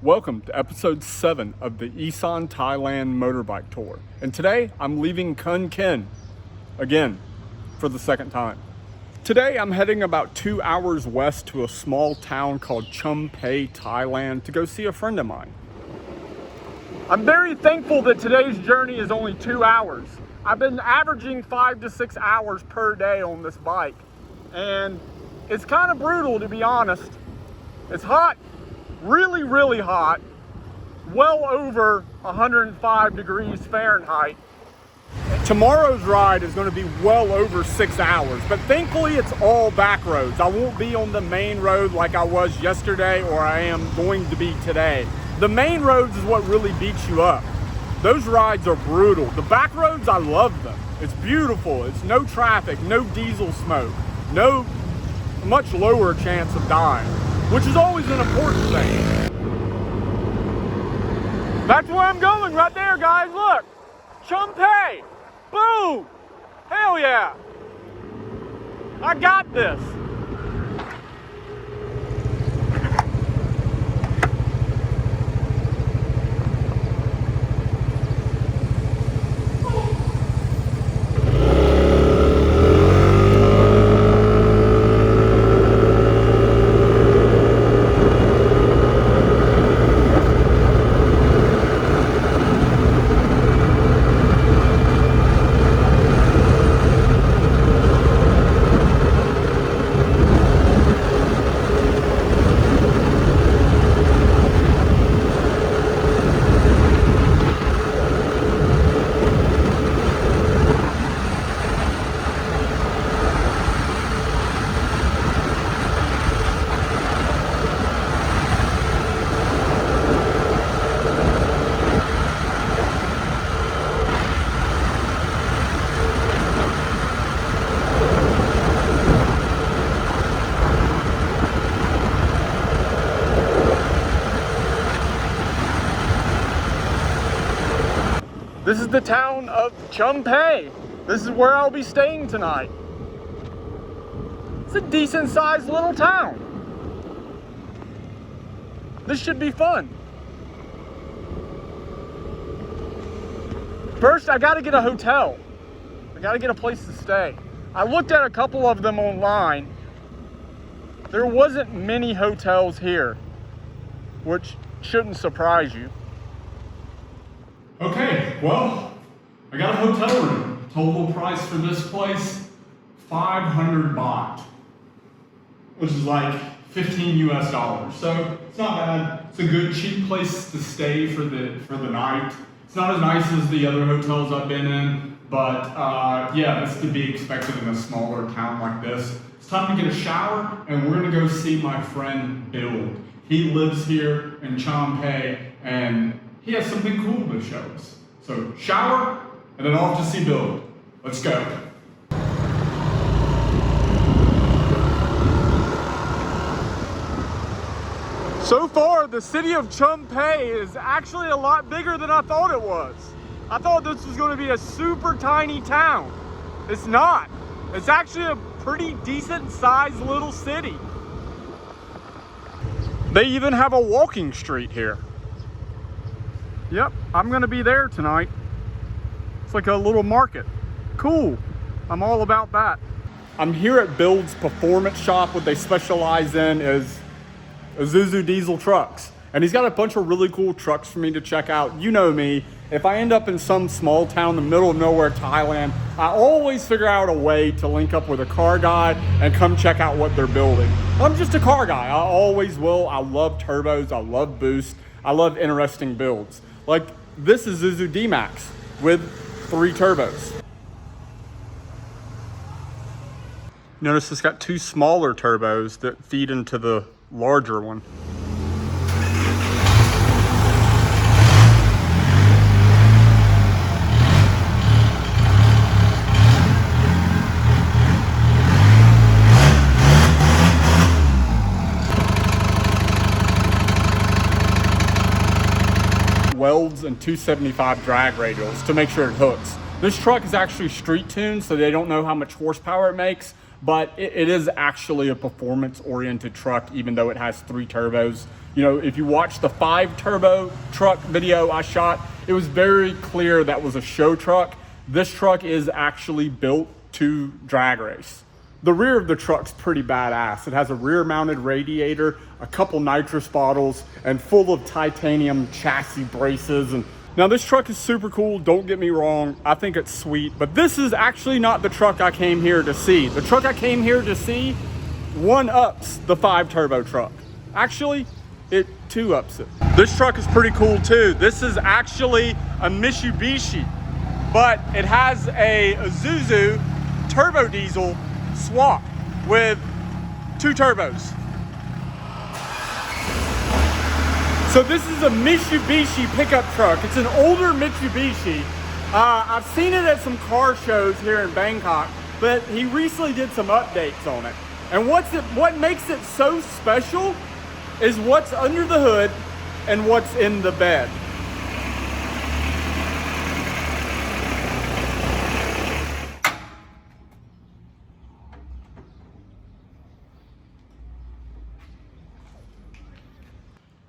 Welcome to episode 7 of the Isaan Thailand motorbike tour. And today I'm leaving Khon Kaen again for the second time. Today I'm heading about 2 hours west to a small town called Chumphae, Thailand to go see a friend of mine. I'm very thankful that today's journey is only 2 hours. I've been averaging 5 to 6 hours per day on this bike. And it's kind of brutal, to be honest. It's hot. Really hot, well over 105 degrees Fahrenheit. Tomorrow's ride is going to be well over 6 hours, but thankfully it's all back roads. I won't be on the main road like I was yesterday or I am going to be today. The main roads is what really beats you up. Those rides are brutal. The back roads, I love them. It's beautiful. It's no traffic, no diesel smoke, no much lower chance of dying, which is always an important thing. That's where I'm going right there, guys. Look, chumphae, boom, hell yeah. I got this. This is the town of Chumphae. This is where I'll be staying tonight. It's a decent sized little town. This should be fun. First, I gotta get a hotel. I gotta get a place to stay. I looked at a couple of them online. There wasn't many hotels here, which shouldn't surprise you. Okay, well, I got a hotel room. Total price for this place, 500 baht, which is like 15 US dollars. So it's not bad. It's a good, cheap place to stay for the night. It's not as nice as the other hotels I've been in, but yeah, that's to be expected in a smaller town like this. It's time to get a shower, and we're gonna go see my friend Bill. He lives here in Chumphae, and he has something cool to show us. So shower, and then off to see Bill. Let's go. So far, the city of Chumphae is actually a lot bigger than I thought it was. I thought this was gonna be a super tiny town. It's not. It's actually a pretty decent sized little city. They even have a walking street here. Yep, I'm gonna be there tonight. It's like a little market. Cool, I'm all about that. I'm here at Build's performance shop. What they specialize in is Isuzu diesel trucks. And he's got a bunch of really cool trucks for me to check out. You know me, if I end up in some small town in the middle of nowhere, Thailand, I always figure out a way to link up with a car guy and come check out what they're building. I'm just a car guy, I always will. I love turbos, I love boost, I love interesting builds. Like this is Isuzu D-Max with 3 turbos. Notice it's got 2 smaller turbos that feed into the larger one. Welds and 275 drag radials to make sure it hooks. This truck is actually street tuned, so they don't know how much horsepower it makes, but it is actually a performance-oriented truck, even though it has 3 turbos. You know, if you watch the 5 turbo truck video I shot, it was very clear that was a show truck. This truck is actually built to drag race. The rear of the truck's pretty badass. It has a rear mounted radiator, a couple nitrous bottles, and full of titanium chassis braces. And now this truck is super cool, don't get me wrong, I think it's sweet, but this is actually not the truck I came here to see. The truck I came here to see one-ups the 5 turbo truck. Actually, it 2-ups it. This truck is pretty cool too. This is actually a Mitsubishi, but it has a Isuzu turbo diesel swap with 2 turbos. So this is a Mitsubishi pickup truck. It's an older Mitsubishi. I've seen it at some car shows here in Bangkok, but he recently did some updates on it. And what makes it so special is what's under the hood and what's in the bed.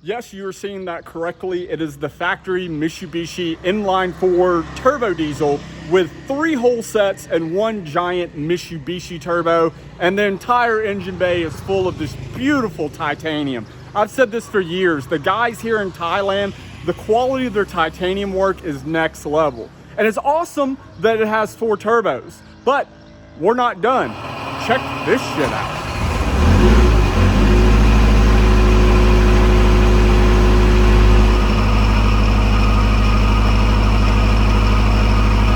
Yes, you are seeing that correctly. It is the factory Mitsubishi inline 4 turbo diesel with 3 whole sets and 1 giant Mitsubishi turbo. And the entire engine bay is full of this beautiful titanium. I've said this for years. The guys here in Thailand, the quality of their titanium work is next level. And it's awesome that it has 4 turbos. But we're not done. Check this shit out.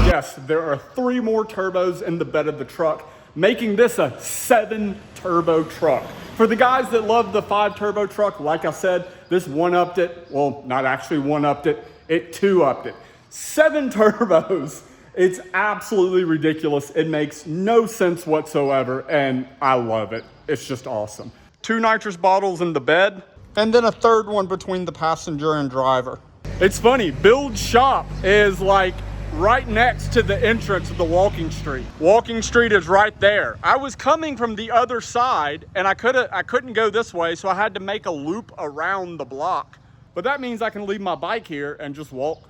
Yes, there are 3 more turbos in the bed of the truck, making this a 7 turbo truck. For the guys that love the 5 turbo truck, like I said, this 1-upped it. Well, not actually 1-upped it, it 2-upped it. 7 turbos. It's absolutely ridiculous. It makes no sense whatsoever, and I love it. It's just awesome. 2 nitrous bottles in the bed, and then a 3rd one between the passenger and driver. It's funny, Build Shop is like right next to the entrance of the walking street. Walking street is right there. I was coming from the other side and I couldn't go this way, so I had to make a loop around the block. But that means I can leave my bike here and just walk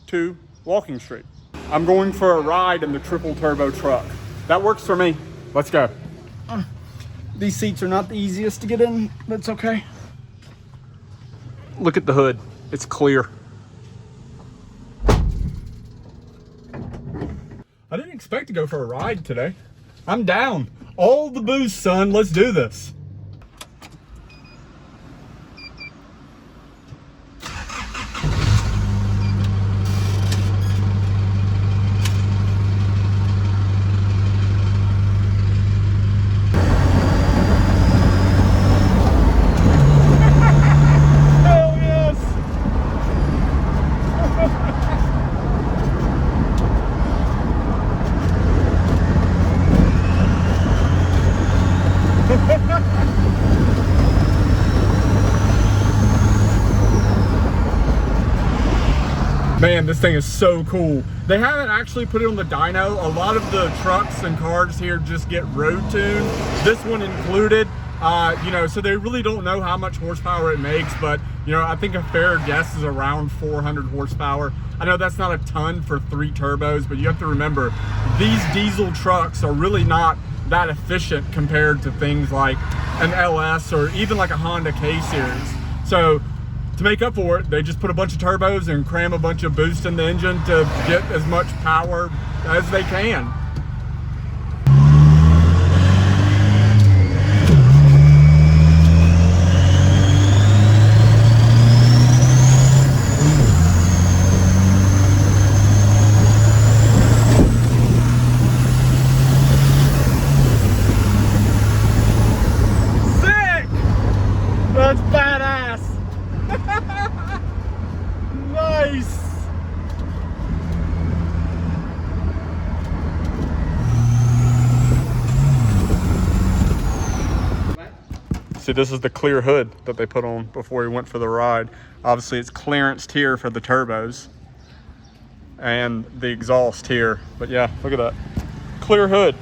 to walking street. I'm going for a ride in the triple turbo truck. That works for me. Let's go. These seats are not the easiest to get in, but it's okay. Look at the hood. It's clear. I didn't expect to go for a ride today. I'm down. All the booze, son. Let's do this. Hell yes. Man, this thing is so cool. They haven't actually put it on the dyno. A lot of the trucks and cars here just get road tuned. This one included. You know, so they really don't know how much horsepower it makes, but you know, I think a fair guess is around 400 horsepower. I know that's not a ton for 3 turbos, but you have to remember, these diesel trucks are really not that efficient compared to things like an LS or even like a Honda K-Series. So to make up for it, they just put a bunch of turbos and cram a bunch of boost in the engine to get as much power as they can. That's badass. Nice. See, this is the clear hood that they put on before we went for the ride. Obviously, it's clearanced here for the turbos and the exhaust here. But yeah, look at that. Clear hood.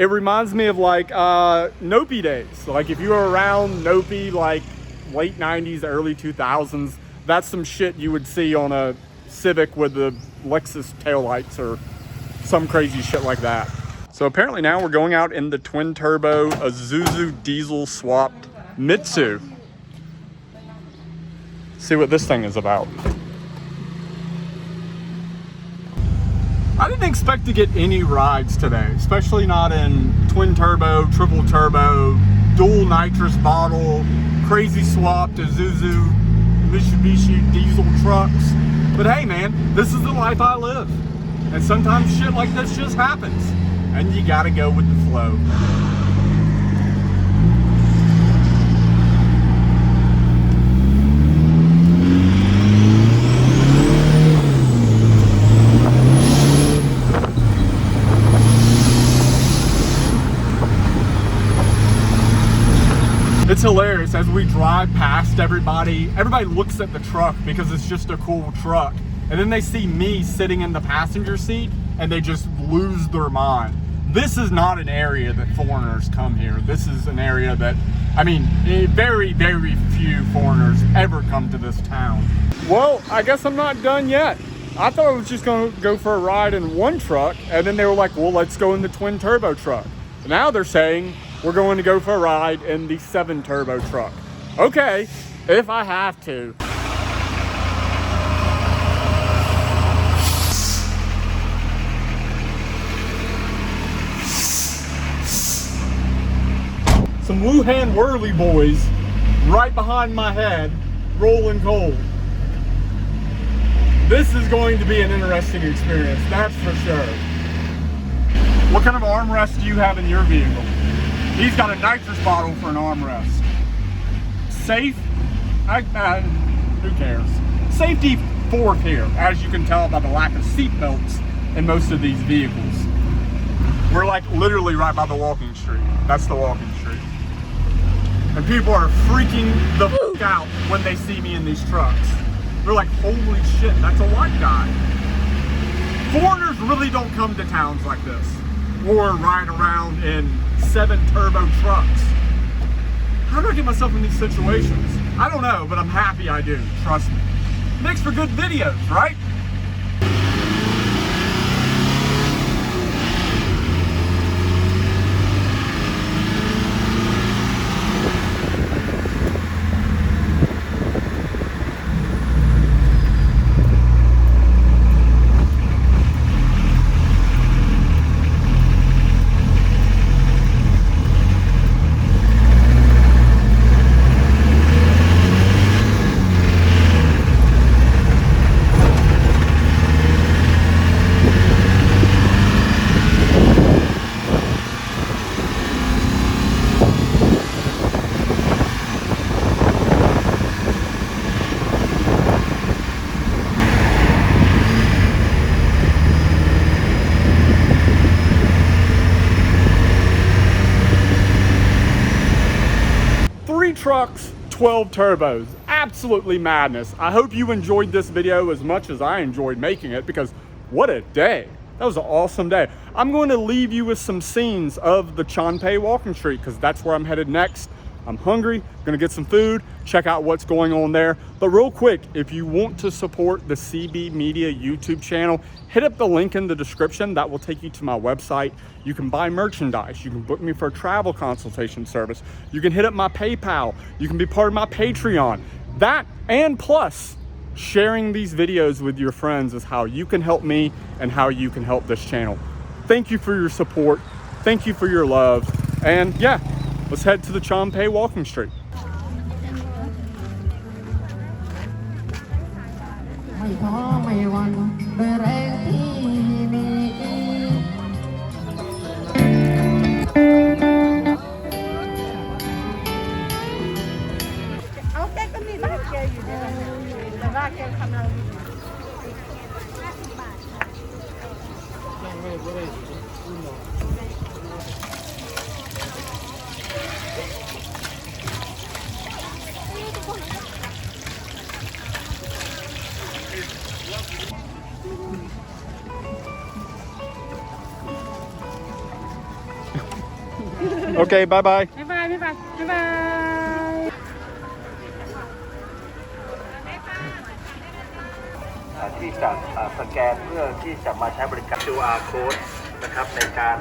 It reminds me of like Nopi days. Like if you were around Nopi like late 90s, early 2000s, that's some shit you would see on a Civic with the Lexus taillights or some crazy shit like that. So apparently now we're going out in the twin turbo Isuzu diesel swapped Mitsu. See what this thing is about. I didn't expect to get any rides today, especially not in twin turbo, triple turbo, dual nitrous bottle, crazy swapped Isuzu Mitsubishi diesel trucks. But hey man, this is the life I live. And sometimes shit like this just happens. And you gotta go with the flow. It's hilarious as we drive past everybody looks at the truck because it's just a cool truck. And then they see me sitting in the passenger seat and they just lose their mind. This is not an area that foreigners come here. This is an area that, I mean, very, very few foreigners ever come to this town. Well, I guess I'm not done yet. I thought I was just gonna go for a ride in one truck, and then they were like, well, let's go in the twin turbo truck. Now they're saying we're going to go for a ride in the 7 turbo truck. Okay, if I have to. Some Wuhan whirly boys right behind my head, rolling cold. This is going to be an interesting experience, that's for sure. What kind of armrest do you have in your vehicle? He's got a nitrous bottle for an armrest. Safe? Who cares? Safety fourth here, as you can tell by the lack of seat belts in most of these vehicles. We're like literally right by the walking street. That's the walking street. And people are freaking the fuck out when they see me in these trucks. They're like, holy shit, that's a white guy. Foreigners really don't come to towns like this or ride around in 7 turbo trucks. How do I get myself in these situations? I don't know, but I'm happy I do, trust me. Makes for good videos, right? Trucks, 12 turbos, absolutely madness. I hope you enjoyed this video as much as I enjoyed making it, because what a day. That was an awesome day. I'm going to leave you with some scenes of the Chumphae walking street because that's where I'm headed next. I'm hungry, gonna get some food, check out what's going on there. But real quick, if you want to support the CB Media YouTube channel, hit up the link in the description. That will take you to my website. You can buy merchandise. You can book me for a travel consultation service. You can hit up my PayPal. You can be part of my Patreon. That and plus, sharing these videos with your friends is how you can help me and how you can help this channel. Thank you for your support. Thank you for your love. And yeah, let's head to the Chumphae walking street. Okay, bye bye. บ๊ายบายบ๊ายบายบ๊ายบาย ที่จะสแกนเพื่อที่จะมาใช้บริการ QR code นะครับในการ